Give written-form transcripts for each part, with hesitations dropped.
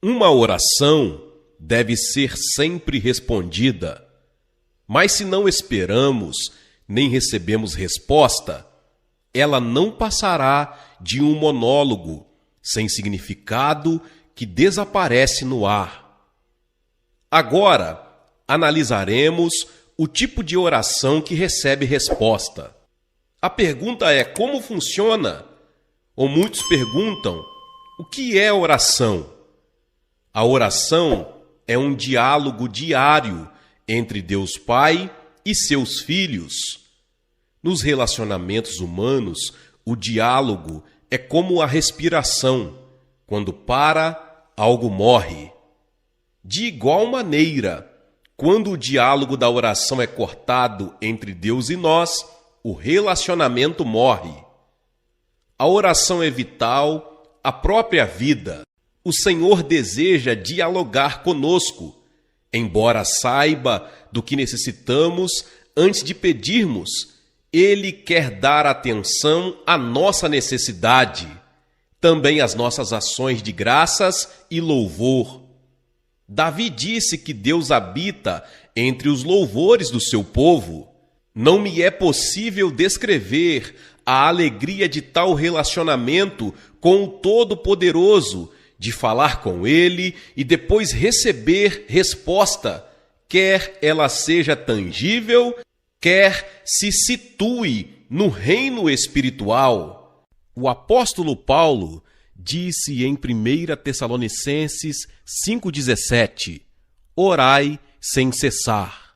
Uma oração deve ser sempre respondida, mas se não esperamos nem recebemos resposta, ela não passará de um monólogo sem significado que desaparece no ar. Agora, analisaremos o tipo de oração que recebe resposta. A pergunta é: como funciona? Ou muitos perguntam: o que é oração? A oração é um diálogo diário entre Deus Pai e seus filhos. Nos relacionamentos humanos, o diálogo é como a respiração. Quando para, algo morre. De igual maneira, quando o diálogo da oração é cortado entre Deus e nós, o relacionamento morre. A oração é vital à própria vida. O Senhor deseja dialogar conosco, embora saiba do que necessitamos antes de pedirmos. Ele quer dar atenção à nossa necessidade, também às nossas ações de graças e louvor. Davi disse que Deus habita entre os louvores do seu povo. Não me é possível descrever a alegria de tal relacionamento com o Todo-Poderoso, de falar com Ele e depois receber resposta, quer ela seja tangível, quer se situe no reino espiritual. O apóstolo Paulo disse em 1 Tessalonicenses 5,17: orai sem cessar.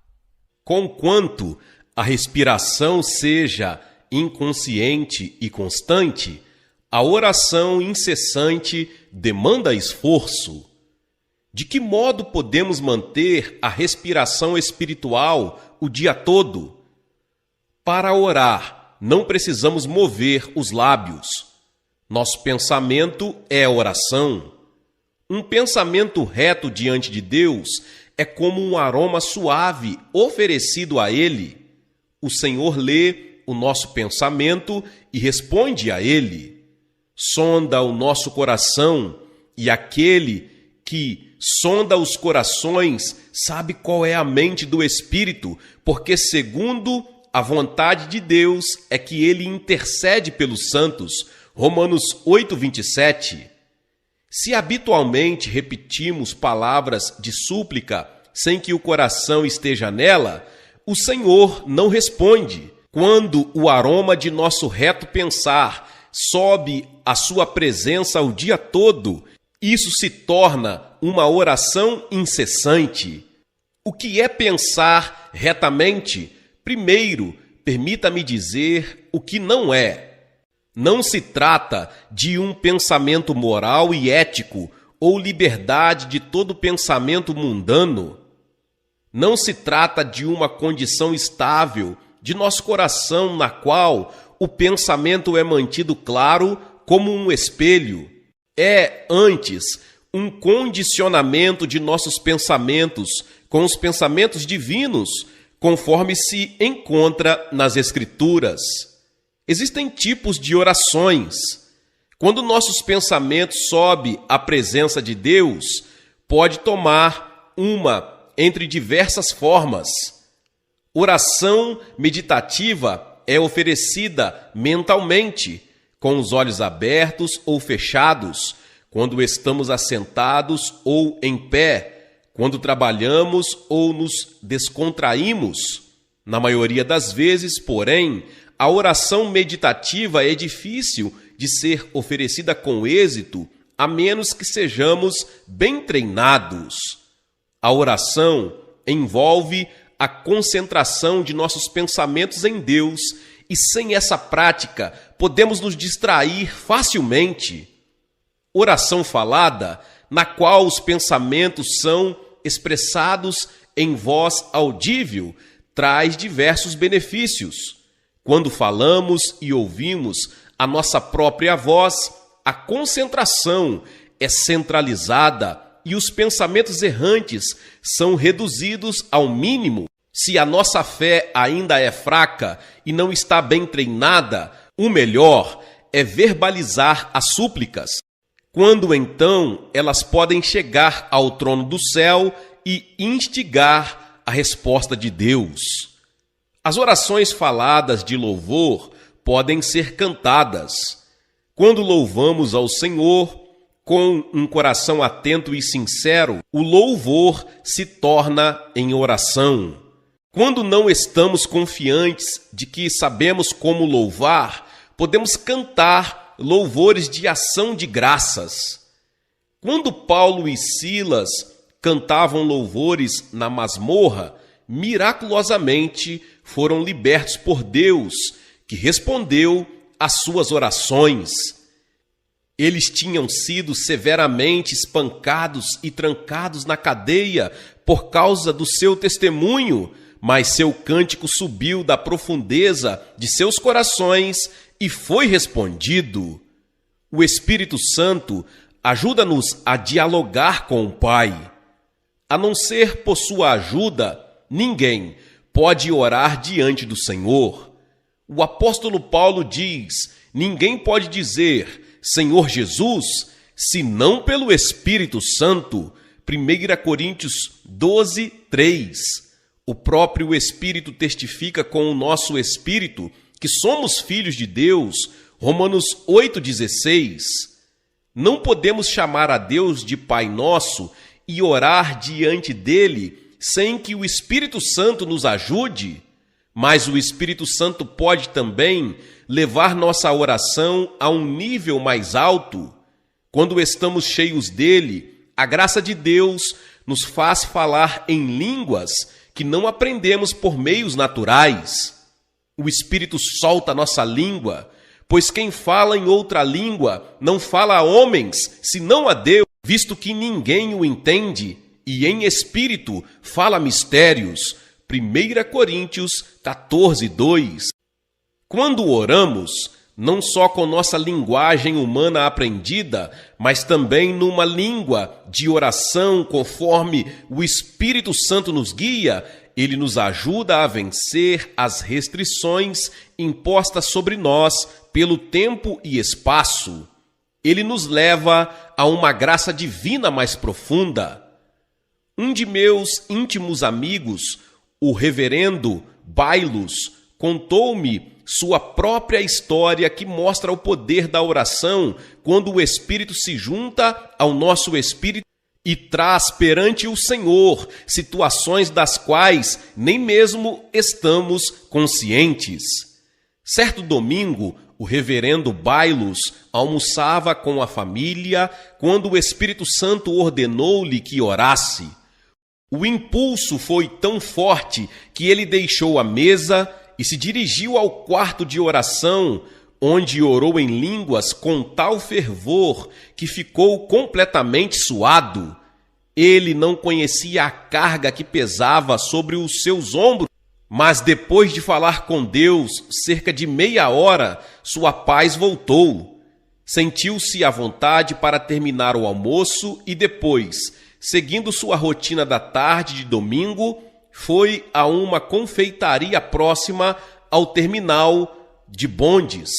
Conquanto a respiração seja inconsciente e constante, a oração incessante demanda esforço. De que modo podemos manter a respiração espiritual o dia todo? Para orar, não precisamos mover os lábios. Nosso pensamento é oração. Um pensamento reto diante de Deus é como um aroma suave oferecido a Ele. O Senhor lê o nosso pensamento e responde a Ele. Sonda o nosso coração, e aquele que sonda os corações sabe qual é a mente do Espírito, porque segundo a vontade de Deus é que Ele intercede pelos santos. Romanos 8,27. Se habitualmente repetimos palavras de súplica sem que o coração esteja nela, o Senhor não responde. Quando o aroma de nosso reto pensar sobe à sua presença o dia todo, isso se torna uma oração incessante. O que é pensar retamente? Primeiro, permita-me dizer o que não é. Não se trata de um pensamento moral e ético ou liberdade de todo pensamento mundano. Não se trata de uma condição estável de nosso coração na qual o pensamento é mantido claro como um espelho. É, antes, um condicionamento de nossos pensamentos com os pensamentos divinos, conforme se encontra nas Escrituras. Existem tipos de orações. Quando nossos pensamentos sobem à presença de Deus, pode tomar uma entre diversas formas. Oração meditativa é oferecida mentalmente, com os olhos abertos ou fechados, quando estamos assentados ou em pé, quando trabalhamos ou nos descontraímos. Na maioria das vezes, porém, a oração meditativa é difícil de ser oferecida com êxito, a menos que sejamos bem treinados. A oração envolve a concentração de nossos pensamentos em Deus, e sem essa prática podemos nos distrair facilmente. Oração falada, na qual os pensamentos são expressados em voz audível, traz diversos benefícios. Quando falamos e ouvimos a nossa própria voz, a concentração é centralizada e os pensamentos errantes são reduzidos ao mínimo. Se a nossa fé ainda é fraca e não está bem treinada, o melhor é verbalizar as súplicas. Quando então elas podem chegar ao trono do céu e instigar a resposta de Deus. As orações faladas de louvor podem ser cantadas. Quando louvamos ao Senhor com um coração atento e sincero, o louvor se torna em oração. Quando não estamos confiantes de que sabemos como louvar, podemos cantar louvores de ação de graças. Quando Paulo e Silas cantavam louvores na masmorra, miraculosamente foram libertos por Deus, que respondeu às suas orações. Eles tinham sido severamente espancados e trancados na cadeia por causa do seu testemunho, mas seu cântico subiu da profundeza de seus corações e foi respondido. O Espírito Santo ajuda-nos a dialogar com o Pai. A não ser por sua ajuda, ninguém pode orar diante do Senhor. O apóstolo Paulo diz: ninguém pode dizer Senhor Jesus, senão pelo Espírito Santo. 1 Coríntios 12, 3. O próprio Espírito testifica com o nosso espírito que somos filhos de Deus. Romanos 8, 16. Não podemos chamar a Deus de Pai Nosso e orar diante dele sem que o Espírito Santo nos ajude. Mas o Espírito Santo pode também levar nossa oração a um nível mais alto. Quando estamos cheios dele, a graça de Deus nos faz falar em línguas que não aprendemos por meios naturais. O Espírito solta nossa língua, pois quem fala em outra língua não fala a homens, senão a Deus, visto que ninguém o entende, e em espírito fala mistérios. 1 Coríntios 14, 2. Quando oramos, não só com nossa linguagem humana aprendida, mas também numa língua de oração conforme o Espírito Santo nos guia, ele nos ajuda a vencer as restrições impostas sobre nós pelo tempo e espaço. Ele nos leva a uma graça divina mais profunda. Um de meus íntimos amigos, o reverendo Bailos, contou-me sua própria história que mostra o poder da oração quando o Espírito se junta ao nosso espírito e traz perante o Senhor situações das quais nem mesmo estamos conscientes. Certo domingo, o reverendo Bailos almoçava com a família quando o Espírito Santo ordenou-lhe que orasse. O impulso foi tão forte que ele deixou a mesa e se dirigiu ao quarto de oração, onde orou em línguas com tal fervor que ficou completamente suado. Ele não conhecia a carga que pesava sobre os seus ombros, mas depois de falar com Deus cerca de meia hora, sua paz voltou. Sentiu-se à vontade para terminar o almoço e depois, seguindo sua rotina da tarde de domingo, foi a uma confeitaria próxima ao terminal de bondes.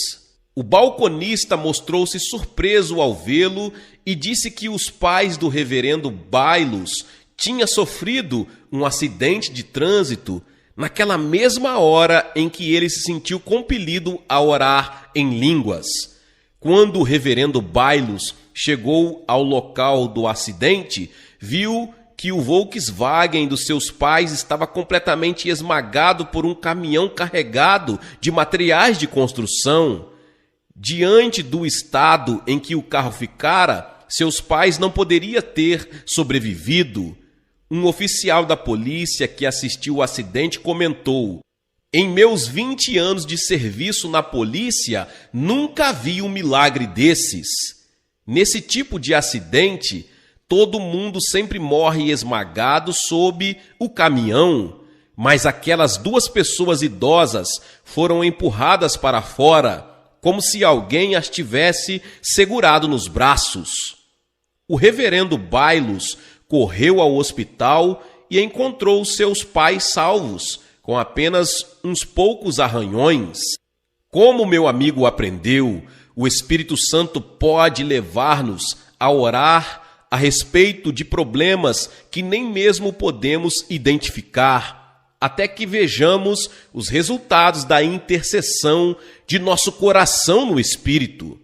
O balconista mostrou-se surpreso ao vê-lo e disse que os pais do reverendo Bailos tinham sofrido um acidente de trânsito naquela mesma hora em que ele se sentiu compelido a orar em línguas. Quando o reverendo Bailos chegou ao local do acidente, viu que o Volkswagen dos seus pais estava completamente esmagado por um caminhão carregado de materiais de construção. Diante do estado em que o carro ficara, seus pais não poderiam ter sobrevivido. Um oficial da polícia que assistiu ao acidente comentou: "Em meus 20 anos de serviço na polícia, nunca vi um milagre desses. Nesse tipo de acidente, todo mundo sempre morre esmagado sob o caminhão, mas aquelas duas pessoas idosas foram empurradas para fora, como se alguém as tivesse segurado nos braços." O reverendo Bailos correu ao hospital e encontrou seus pais salvos, com apenas uns poucos arranhões. Como meu amigo aprendeu, O Espírito Santo pode levar-nos a orar a respeito de problemas que nem mesmo podemos identificar, até que vejamos os resultados da intercessão de nosso coração no Espírito.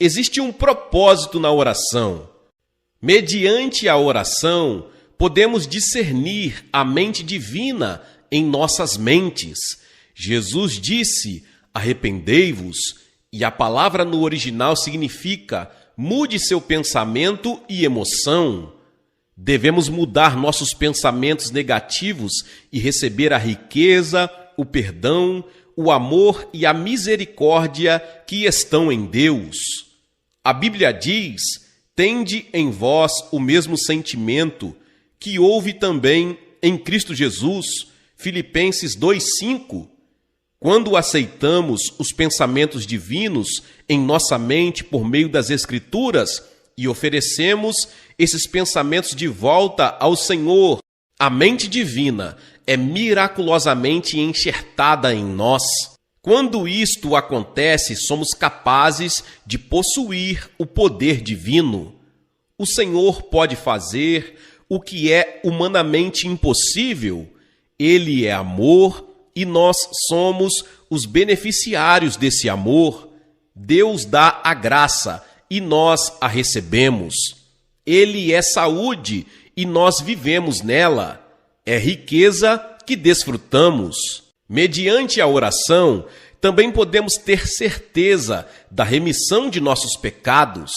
Existe um propósito na oração. Mediante a oração, podemos discernir a mente divina em nossas mentes. Jesus disse: arrependei-vos, e a palavra no original significa mude seu pensamento e emoção. Devemos mudar nossos pensamentos negativos e receber a riqueza, o perdão, o amor e a misericórdia que estão em Deus. A Bíblia diz: tende em vós o mesmo sentimento que houve também em Cristo Jesus. Filipenses 2:5. Quando aceitamos os pensamentos divinos em nossa mente por meio das Escrituras e oferecemos esses pensamentos de volta ao Senhor, a mente divina é miraculosamente enxertada em nós. Quando isto acontece, somos capazes de possuir o poder divino. O Senhor pode fazer o que é humanamente impossível. Ele é amor e nós somos os beneficiários desse amor. Deus dá a graça e nós a recebemos. Ele é saúde e nós vivemos nela. É riqueza que desfrutamos. Mediante a oração, também podemos ter certeza da remissão de nossos pecados.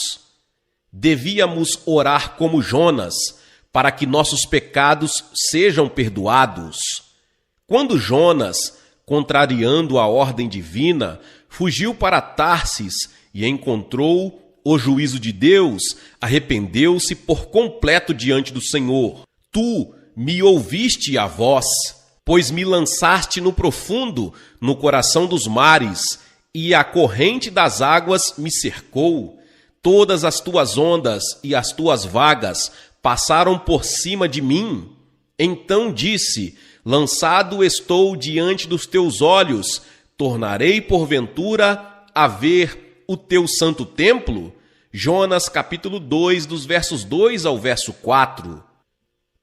Devíamos orar como Jonas, para que nossos pecados sejam perdoados. Quando Jonas, contrariando a ordem divina, fugiu para Tarsis e encontrou o juízo de Deus, arrependeu-se por completo diante do Senhor. Tu me ouviste a voz, pois me lançaste no profundo, no coração dos mares, e a corrente das águas me cercou. Todas as tuas ondas e as tuas vagas passaram por cima de mim. Então disse: lançado estou diante dos teus olhos, tornarei porventura a ver o teu santo templo? Jonas capítulo 2, dos versos 2 ao verso 4.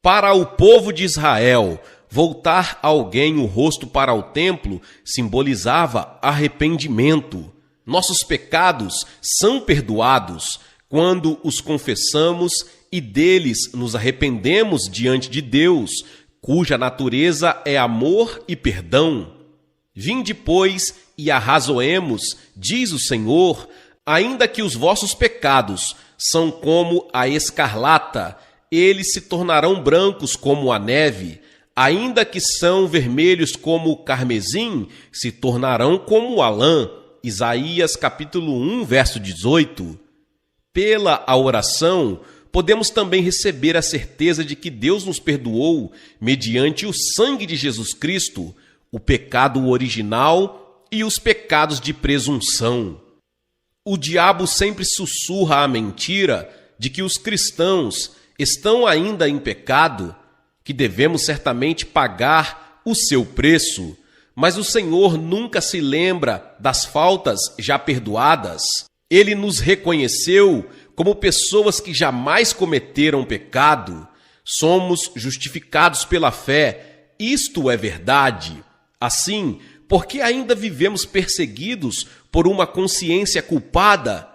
Para o povo de Israel, voltar alguém o rosto para o templo simbolizava arrependimento. Nossos pecados são perdoados quando os confessamos e deles nos arrependemos diante de Deus, cuja natureza é amor e perdão. Vinde, pois, e arrazoemos, diz o Senhor, ainda que os vossos pecados são como a escarlata, eles se tornarão brancos como a neve, ainda que são vermelhos como o carmesim, se tornarão como a lã. Isaías capítulo 1, verso 18. Pela a oração, podemos também receber a certeza de que Deus nos perdoou mediante o sangue de Jesus Cristo, o pecado original e os pecados de presunção. O diabo sempre sussurra a mentira de que os cristãos estão ainda em pecado, que devemos certamente pagar o seu preço, mas o Senhor nunca se lembra das faltas já perdoadas. Ele nos reconheceu como pessoas que jamais cometeram pecado. Somos justificados pela fé. Isto é verdade. Assim, porque ainda vivemos perseguidos por uma consciência culpada?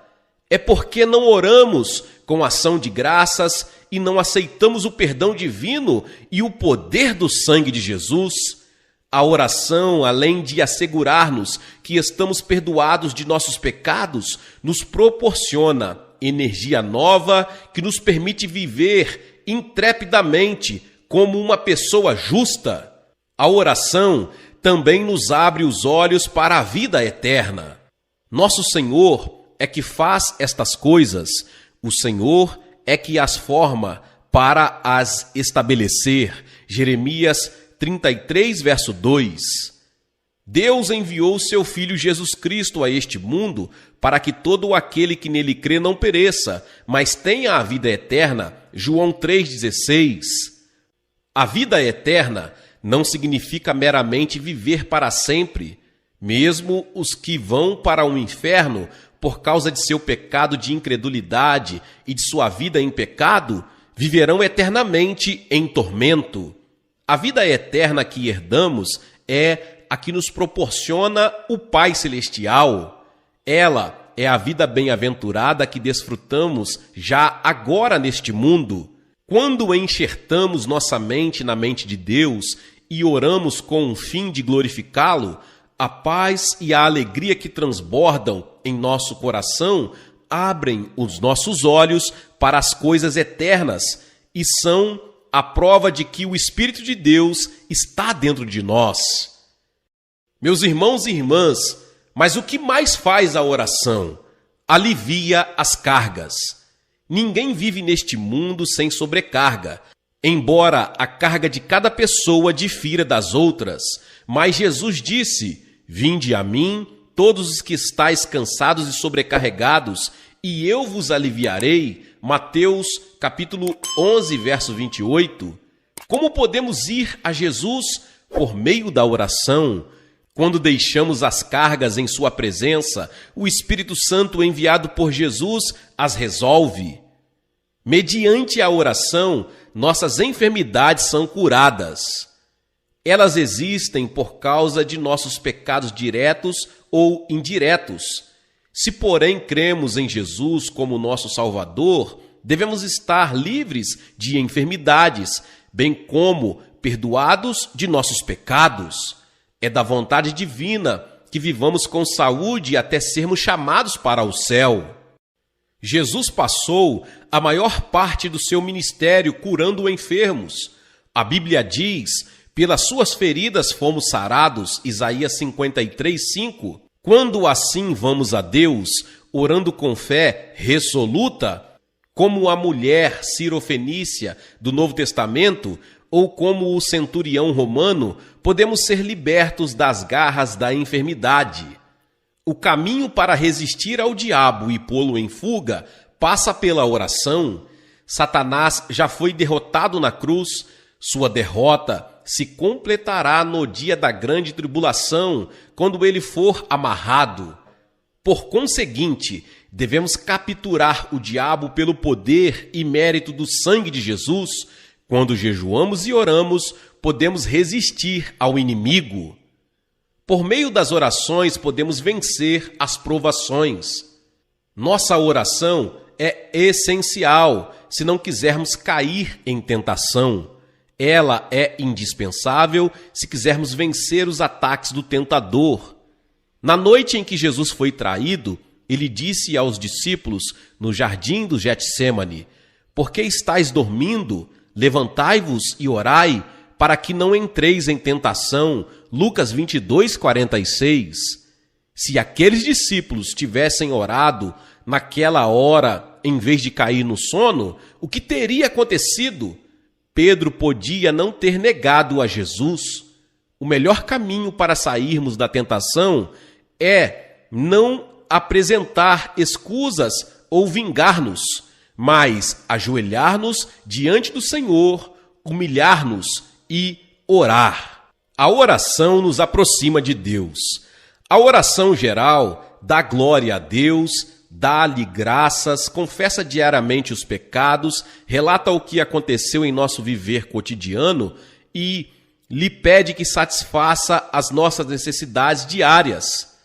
É porque não oramos com ação de graças e não aceitamos o perdão divino e o poder do sangue de Jesus? A oração, além de assegurar-nos que estamos perdoados de nossos pecados, nos proporciona energia nova que nos permite viver intrepidamente como uma pessoa justa. A oração também nos abre os olhos para a vida eterna. Nosso Senhor é que faz estas coisas, o Senhor é que as forma para as estabelecer. Jeremias 33, verso 2. Deus enviou seu Filho Jesus Cristo a este mundo para que todo aquele que nele crê não pereça, mas tenha a vida eterna. João 3,16. A vida eterna não significa meramente viver para sempre. Mesmo os que vão para o inferno por causa de seu pecado de incredulidade e de sua vida em pecado, viverão eternamente em tormento. A vida eterna que herdamos é a que nos proporciona o Pai Celestial. Ela é a vida bem-aventurada que desfrutamos já agora neste mundo. Quando enxertamos nossa mente na mente de Deus e oramos com o fim de glorificá-lo, a paz e a alegria que transbordam em nosso coração abrem os nossos olhos para as coisas eternas e são a prova de que o Espírito de Deus está dentro de nós. Meus irmãos e irmãs, mas o que mais faz a oração? Alivia as cargas. Ninguém vive neste mundo sem sobrecarga, embora a carga de cada pessoa difira das outras. Mas Jesus disse: vinde a mim, todos os que estáis cansados e sobrecarregados, e eu vos aliviarei. Mateus capítulo 11, verso 28. Como podemos ir a Jesus? Por meio da oração. Quando deixamos as cargas em sua presença, o Espírito Santo enviado por Jesus as resolve. Mediante a oração, nossas enfermidades são curadas. Elas existem por causa de nossos pecados diretos ou indiretos. Se, porém, cremos em Jesus como nosso Salvador, devemos estar livres de enfermidades, bem como perdoados de nossos pecados. É da vontade divina que vivamos com saúde até sermos chamados para o céu. Jesus passou a maior parte do seu ministério curando enfermos. A Bíblia diz: pelas suas feridas fomos sarados, Isaías 53:5. Quando assim vamos a Deus, orando com fé resoluta, como a mulher cirofenícia do Novo Testamento, ou como o centurião romano, podemos ser libertos das garras da enfermidade. O caminho para resistir ao diabo e pô-lo em fuga passa pela oração. Satanás já foi derrotado na cruz. Sua derrota se completará no dia da grande tribulação, quando ele for amarrado. Por conseguinte, devemos capturar o diabo pelo poder e mérito do sangue de Jesus. Quando jejuamos e oramos, podemos resistir ao inimigo. Por meio das orações, podemos vencer as provações. Nossa oração é essencial se não quisermos cair em tentação. Ela é indispensável se quisermos vencer os ataques do tentador. Na noite em que Jesus foi traído, ele disse aos discípulos no jardim do Getsêmani: por que estáis dormindo? Levantai-vos e orai, para que não entreis em tentação. Lucas 22:46. Se aqueles discípulos tivessem orado naquela hora, em vez de cair no sono, o que teria acontecido? Pedro podia não ter negado a Jesus. O melhor caminho para sairmos da tentação é não apresentar escusas ou vingar-nos, mas ajoelhar-nos diante do Senhor, humilhar-nos e orar. A oração nos aproxima de Deus. A oração geral dá glória a Deus, dá-lhe graças, confessa diariamente os pecados, relata o que aconteceu em nosso viver cotidiano e lhe pede que satisfaça as nossas necessidades diárias.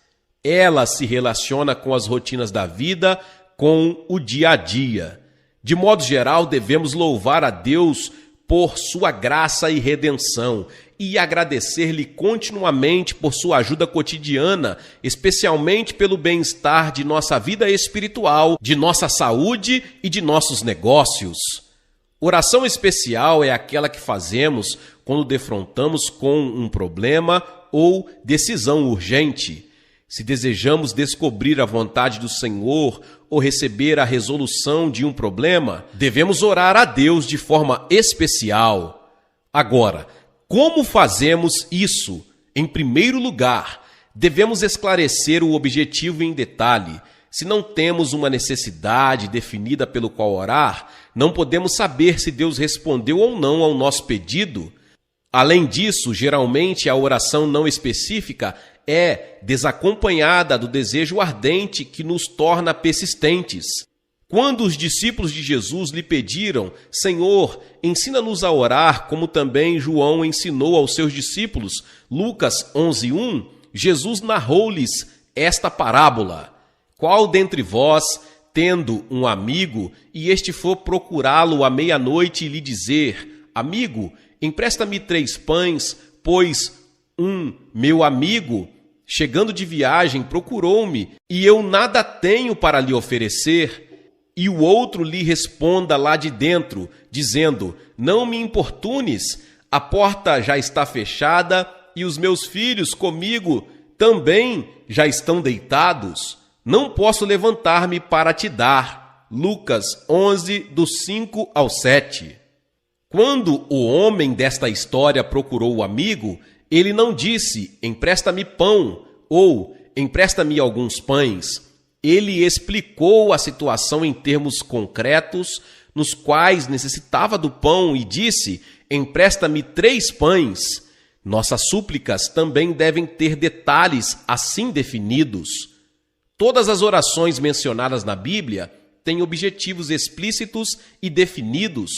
Ela se relaciona com as rotinas da vida, com o dia a dia. De modo geral, devemos louvar a Deus por sua graça e redenção e agradecer-lhe continuamente por sua ajuda cotidiana, especialmente pelo bem-estar de nossa vida espiritual, de nossa saúde e de nossos negócios. Oração especial é aquela que fazemos quando defrontamos com um problema ou decisão urgente. Se desejamos descobrir a vontade do Senhor ou receber a resolução de um problema, devemos orar a Deus de forma especial. Agora, como fazemos isso? Em primeiro lugar, devemos esclarecer o objetivo em detalhe. Se não temos uma necessidade definida pelo qual orar, não podemos saber se Deus respondeu ou não ao nosso pedido. Além disso, geralmente a oração não específica é desacompanhada do desejo ardente que nos torna persistentes. Quando os discípulos de Jesus lhe pediram: Senhor, ensina-nos a orar, como também João ensinou aos seus discípulos, Lucas 11:1, Jesus narrou-lhes esta parábola: Qual dentre vós, tendo um amigo, e este for procurá-lo à meia-noite e lhe dizer: Amigo, empresta-me 3 pães, pois meu amigo, chegando de viagem, procurou-me, e eu nada tenho para lhe oferecer, e o outro lhe responda lá de dentro, dizendo: Não me importunes, a porta já está fechada, e os meus filhos comigo também já estão deitados. Não posso levantar-me para te dar. Lucas 11, dos 5 ao 7. Quando o homem desta história procurou o amigo, ele não disse: empresta-me pão ou empresta-me alguns pães. Ele explicou a situação em termos concretos, nos quais necessitava do pão, e disse: empresta-me 3 pães. Nossas súplicas também devem ter detalhes assim definidos. Todas as orações mencionadas na Bíblia têm objetivos explícitos e definidos.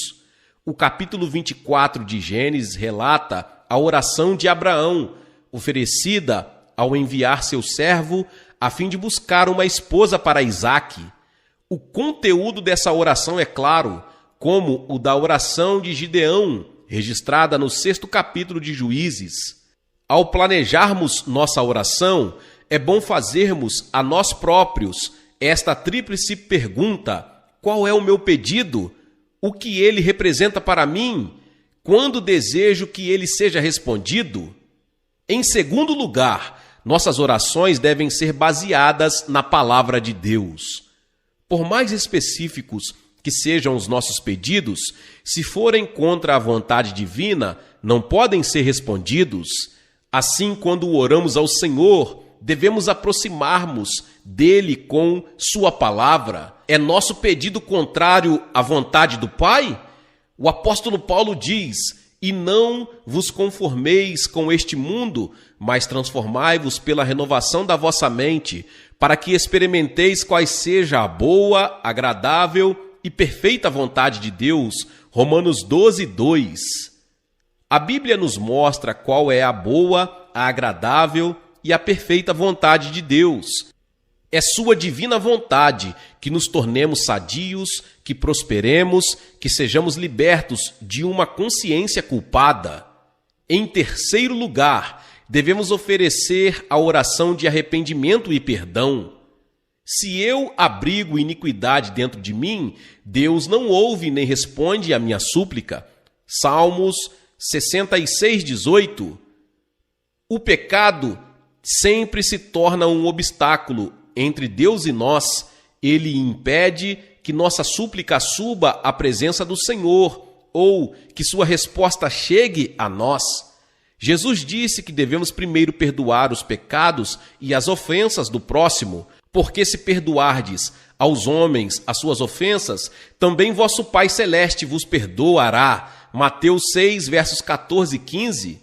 O capítulo 24 de Gênesis relata a oração de Abraão, oferecida ao enviar seu servo a fim de buscar uma esposa para Isaque. O conteúdo dessa oração é claro, como o da oração de Gideão, registrada no 6º capítulo de Juízes. Ao planejarmos nossa oração, é bom fazermos a nós próprios esta tríplice pergunta: qual é o meu pedido? O que ele representa para mim? Quando desejo que ele seja respondido? Em segundo lugar, nossas orações devem ser baseadas na palavra de Deus. Por mais específicos que sejam os nossos pedidos, se forem contra a vontade divina, não podem ser respondidos. Assim, quando oramos ao Senhor, devemos aproximar-nos dele com sua palavra. É nosso pedido contrário à vontade do Pai? O apóstolo Paulo diz: e não vos conformeis com este mundo, mas transformai-vos pela renovação da vossa mente, para que experimenteis qual seja a boa, agradável e perfeita vontade de Deus. Romanos 12, 2. A Bíblia nos mostra qual é a boa, a agradável e a perfeita vontade de Deus. É sua divina vontade que nos tornemos sadios, que prosperemos, que sejamos libertos de uma consciência culpada. Em terceiro lugar, devemos oferecer a oração de arrependimento e perdão. Se eu abrigo iniquidade dentro de mim, Deus não ouve nem responde à minha súplica. Salmos 66, 18. O pecado sempre se torna um obstáculo entre Deus e nós. Ele impede que nossa súplica suba à presença do Senhor, ou que sua resposta chegue a nós. Jesus disse que devemos primeiro perdoar os pecados e as ofensas do próximo, porque se perdoardes aos homens as suas ofensas, também vosso Pai Celeste vos perdoará. Mateus 6, versos 14 e 15.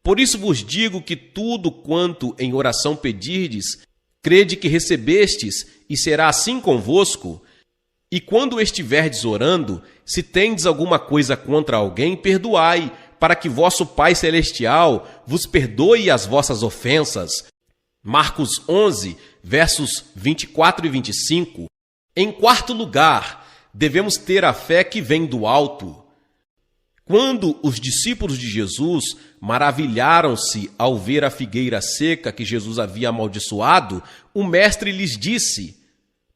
Por isso vos digo que tudo quanto em oração pedirdes, crede que recebestes, e será assim convosco. E quando estiverdes orando, se tendes alguma coisa contra alguém, perdoai, para que vosso Pai Celestial vos perdoe as vossas ofensas. Marcos 11, versos 24 e 25. Em quarto lugar, devemos ter a fé que vem do alto. Quando os discípulos de Jesus maravilharam-se ao ver a figueira seca que Jesus havia amaldiçoado, o mestre lhes disse: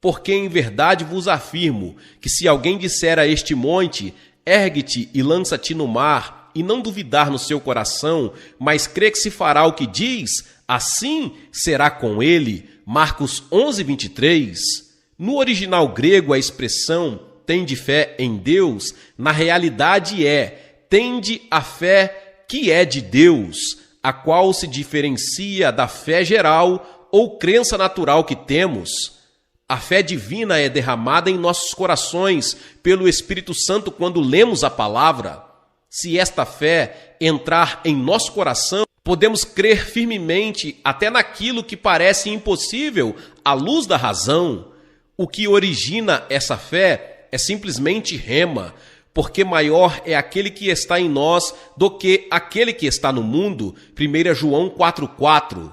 porque em verdade vos afirmo que se alguém disser a este monte, ergue-te e lança-te no mar, e não duvidar no seu coração, mas crê que se fará o que diz, assim será com ele. Marcos 11, 23. No original grego, a expressão tende fé em Deus, na realidade tende a fé que é de Deus, a qual se diferencia da fé geral ou crença natural que temos. A fé divina é derramada em nossos corações pelo Espírito Santo quando lemos a palavra. Se esta fé entrar em nosso coração, podemos crer firmemente até naquilo que parece impossível à luz da razão. O que origina essa fé é simplesmente rema, porque maior é aquele que está em nós do que aquele que está no mundo. 1 João 4,4.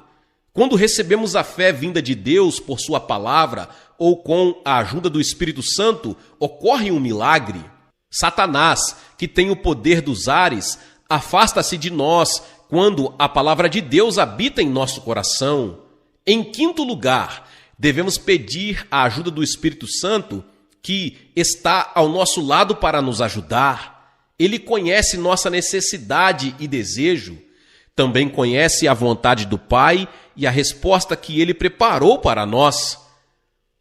Quando recebemos a fé vinda de Deus por sua palavra ou com a ajuda do Espírito Santo, ocorre um milagre. Satanás, que tem o poder dos ares, afasta-se de nós quando a palavra de Deus habita em nosso coração. Em quinto lugar, devemos pedir a ajuda do Espírito Santo, que está ao nosso lado para nos ajudar. Ele conhece nossa necessidade e desejo. Também conhece a vontade do Pai e a resposta que Ele preparou para nós.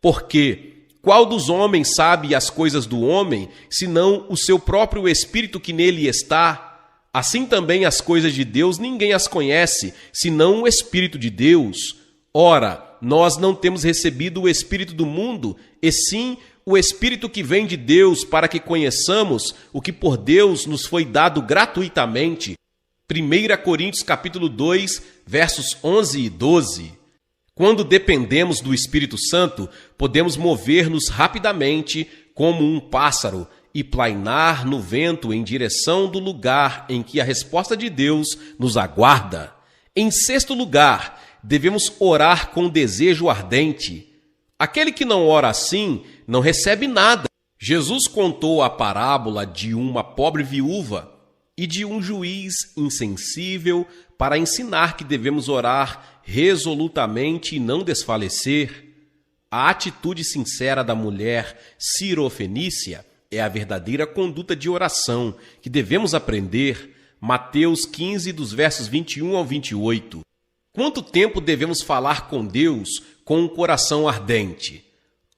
Porque qual dos homens sabe as coisas do homem, senão o seu próprio Espírito que nele está? Assim também as coisas de Deus ninguém as conhece, senão o Espírito de Deus. Ora, nós não temos recebido o Espírito do mundo, e sim o Espírito que vem de Deus, para que conheçamos o que por Deus nos foi dado gratuitamente. 1 Coríntios capítulo 2, versos 11 e 12. Quando dependemos do Espírito Santo, podemos mover-nos rapidamente como um pássaro e plainar no vento em direção do lugar em que a resposta de Deus nos aguarda. Em sexto lugar, devemos orar com desejo ardente. Aquele que não ora assim não recebe nada. Jesus contou a parábola de uma pobre viúva e de um juiz insensível para ensinar que devemos orar resolutamente e não desfalecer. A atitude sincera da mulher sirofenícia é a verdadeira conduta de oração que devemos aprender. Mateus 15, dos versos 21 ao 28. Quanto tempo devemos falar com Deus com um coração ardente?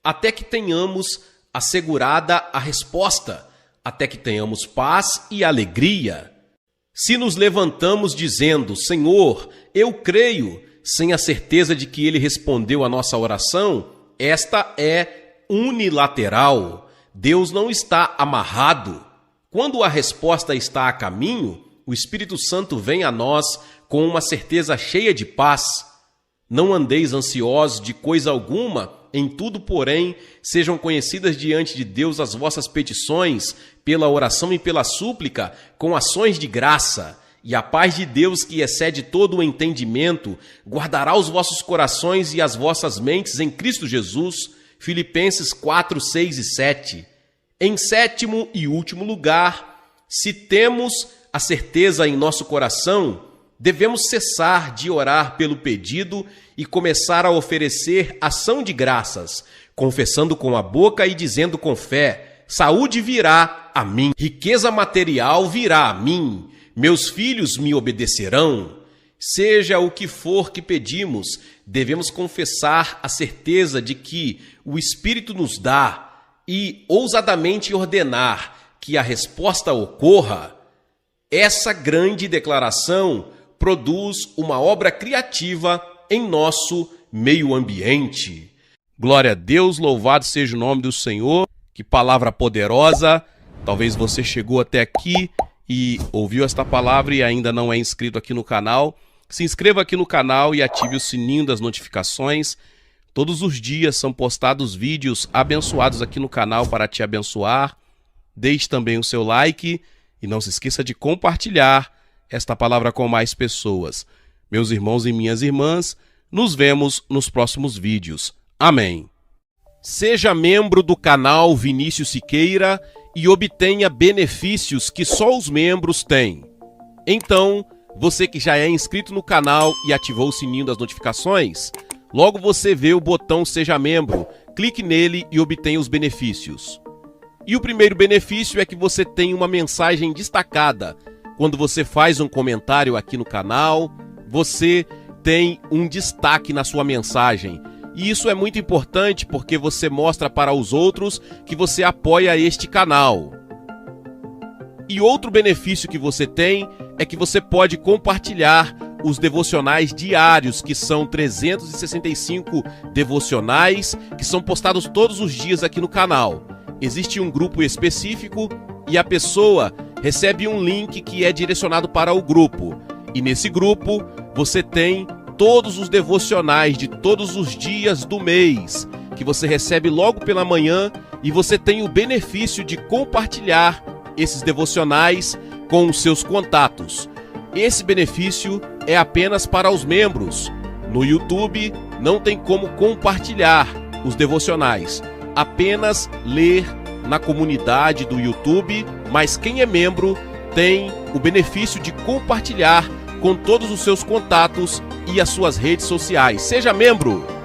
Até que tenhamos assegurada a resposta, até que tenhamos paz e alegria. Se nos levantamos dizendo, Senhor, eu creio, sem a certeza de que Ele respondeu a nossa oração, esta é unilateral. Deus não está amarrado. Quando a resposta está a caminho, o Espírito Santo vem a nós com uma certeza cheia de paz. Não andeis ansiosos de coisa alguma, em tudo, porém, sejam conhecidas diante de Deus as vossas petições, pela oração e pela súplica, com ações de graça. E a paz de Deus, que excede todo o entendimento, guardará os vossos corações e as vossas mentes em Cristo Jesus. Filipenses 4, 6 e 7. Em sétimo e último lugar, se temos a certeza em nosso coração, devemos cessar de orar pelo pedido e começar a oferecer ação de graças, confessando com a boca e dizendo com fé, saúde virá a mim, riqueza material virá a mim, meus filhos me obedecerão. Seja o que for que pedimos, devemos confessar a certeza de que o Espírito nos dá e ousadamente ordenar que a resposta ocorra. Essa grande declaração produz uma obra criativa em nosso meio ambiente. Glória a Deus, louvado seja o nome do Senhor. Que palavra poderosa. Talvez você chegou até aqui e ouviu esta palavra e ainda não é inscrito aqui no canal. Se inscreva aqui no canal e ative o sininho das notificações. Todos os dias são postados vídeos abençoados aqui no canal para te abençoar. Deixe também o seu like e não se esqueça de compartilhar esta palavra com mais pessoas. Meus irmãos e minhas irmãs, nos vemos nos próximos vídeos. Amém. Seja membro do canal Vinícius Siqueira e obtenha benefícios que só os membros têm. Então, você que já é inscrito no canal e ativou o sininho das notificações, logo você vê o botão Seja Membro, clique nele e obtenha os benefícios. E o primeiro benefício é que você tem uma mensagem destacada. Quando você faz um comentário aqui no canal, você tem um destaque na sua mensagem. E isso é muito importante porque você mostra para os outros que você apoia este canal. E outro benefício que você tem é que você pode compartilhar os devocionais diários, que são 365 devocionais, que são postados todos os dias aqui no canal. Existe um grupo específico e a pessoa recebe um link que é direcionado para o grupo. E nesse grupo você tem todos os devocionais de todos os dias do mês, que você recebe logo pela manhã, e você tem o benefício de compartilhar esses devocionais com os seus contatos. Esse benefício é apenas para os membros. No YouTube não tem como compartilhar os devocionais, apenas ler na comunidade do YouTube, mas quem é membro tem o benefício de compartilhar com todos os seus contatos e as suas redes sociais. Seja membro!